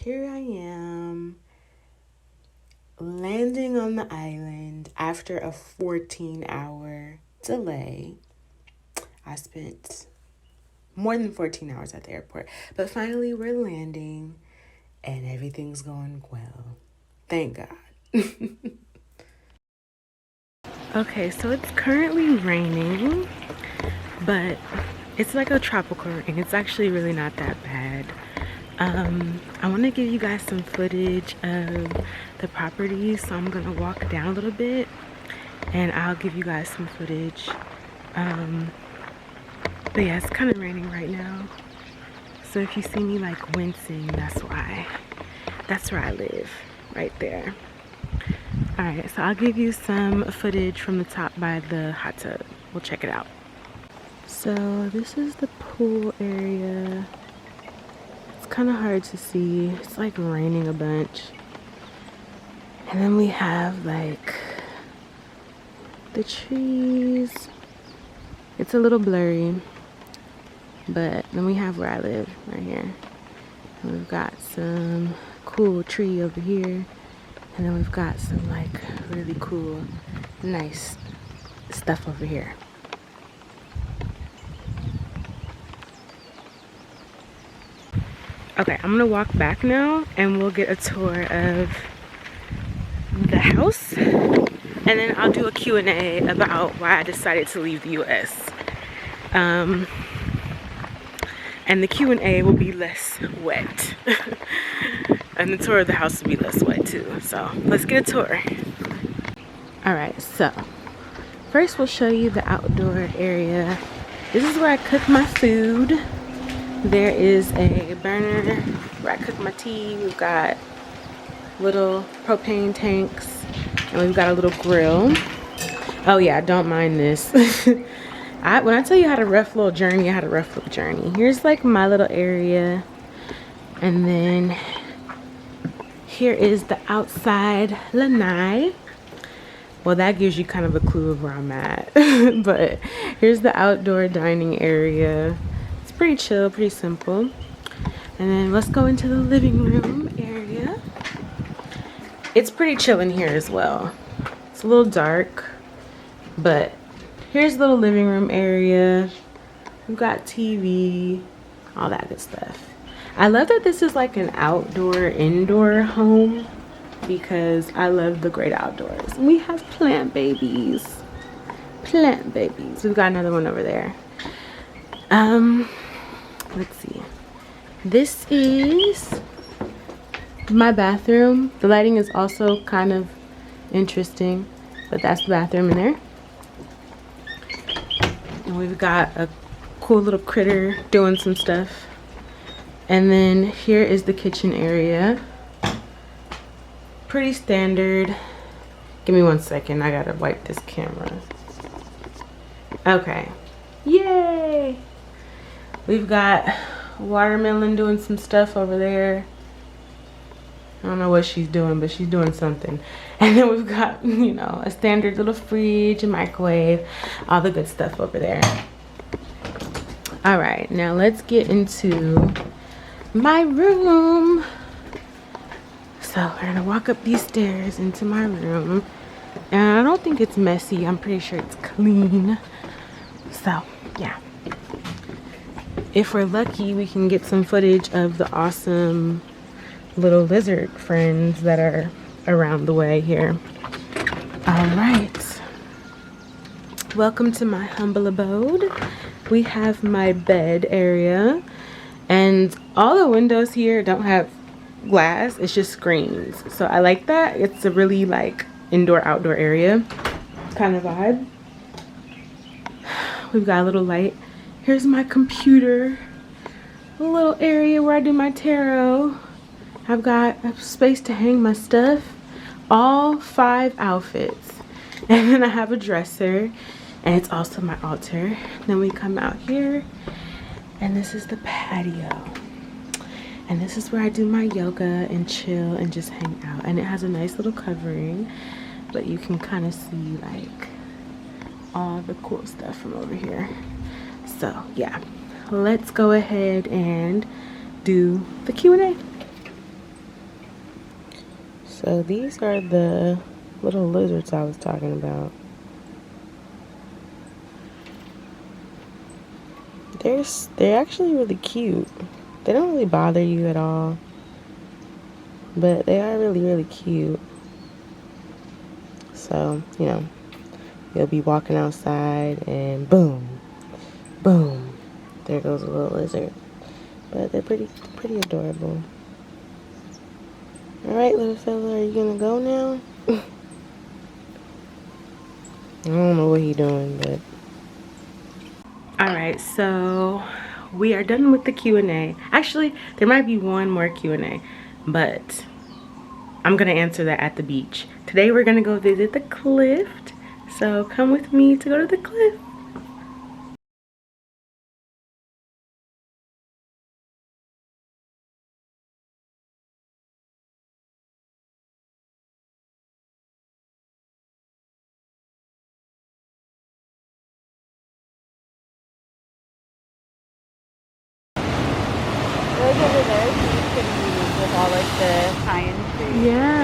here I am landing on the island after a 14-hour delay. I spent more than 14 hours at the airport, but finally we're landing and everything's going well. Thank God. Okay, so it's currently raining, but it's like a tropical rain. It's actually really not that bad. I want to give you guys some footage of the property, so I'm gonna walk down a little bit and I'll give you guys some footage. But yeah, it's kind of raining right now, so if you see me like wincing, that's why. That's where I live, right there. Alright, so I'll give you some footage from the top by the hot tub. We'll check it out. So this is the pool area. It's kind of hard to see. It's like raining a bunch. And then we have like the trees. It's a little blurry. But then we have where I live right here. And we've got some cool tree over here. And then we've got some like really cool, nice stuff over here. Okay, I'm gonna walk back now and we'll get a tour of the house. And then I'll do a Q&A about why I decided to leave the US. And the Q&A will be less wet. And the tour of the house will be less wet too. So let's get a tour. Alright, so first we'll show you the outdoor area. This is where I cook my food. There is a burner where I cook my tea. We've got little propane tanks. And we've got a little grill. Oh yeah, don't mind this. When I tell you I had a rough little journey, I had a rough little journey. Here's like my little area. And then here is the outside lanai. Well, that gives you kind of a clue of where I'm at. But here's the outdoor dining area. It's pretty chill, pretty simple. And then let's go into the living room area. It's pretty chill in here as well. It's a little dark, but here's the little living room area. We've got TV, all that good stuff. I love that this is like an outdoor indoor home because I love the great outdoors. We have plant babies. Plant babies. We've got another one over there. Let's see. This is my bathroom. The lighting is also kind of interesting, but that's the bathroom in there. And we've got a cool little critter doing some stuff. And then here is the kitchen area. Pretty standard. Give me 1 second, I gotta wipe this camera. Okay, yay! We've got Watermelon doing some stuff over there. I don't know what she's doing, but she's doing something. And then we've got, you know, a standard little fridge, a microwave, all the good stuff over there. All right, now let's get into my room. So we're gonna walk up these stairs into my room. And I don't think it's messy. I'm pretty sure it's clean. So, yeah. If we're lucky, we can get some footage of the awesome little lizard friends that are around the way here. All right. Welcome to my humble abode. We have my bed area. And all the windows here don't have glass. It's just screens. So I like that. It's a really like indoor-outdoor area kind of vibe. We've got a little light. Here's my computer, a little area where I do my tarot. I've got a space to hang my stuff, all 5 outfits. And then I have a dresser, and it's also my altar. Then we come out here, and this is the patio. And this is where I do my yoga and chill and just hang out. And it has a nice little covering, but you can kind of see like all the cool stuff from over here. So yeah, let's go ahead and do the Q&A. So these are the little lizards I was talking about. They're actually really cute. They don't really bother you at all, but they are really, really cute. So, you know, you'll be walking outside and boom, boom, there goes a little lizard. But they're pretty adorable. All right, little fella, are you gonna go now? I don't know what he's doing, but. All right, so we are done with the Q&A. Actually, there might be one more Q&A, but I'm gonna answer that at the beach. Today we're gonna go visit the cliff, so come with me to go to the cliff. Those over there seem pretty unique with all like the pine trees. Yeah.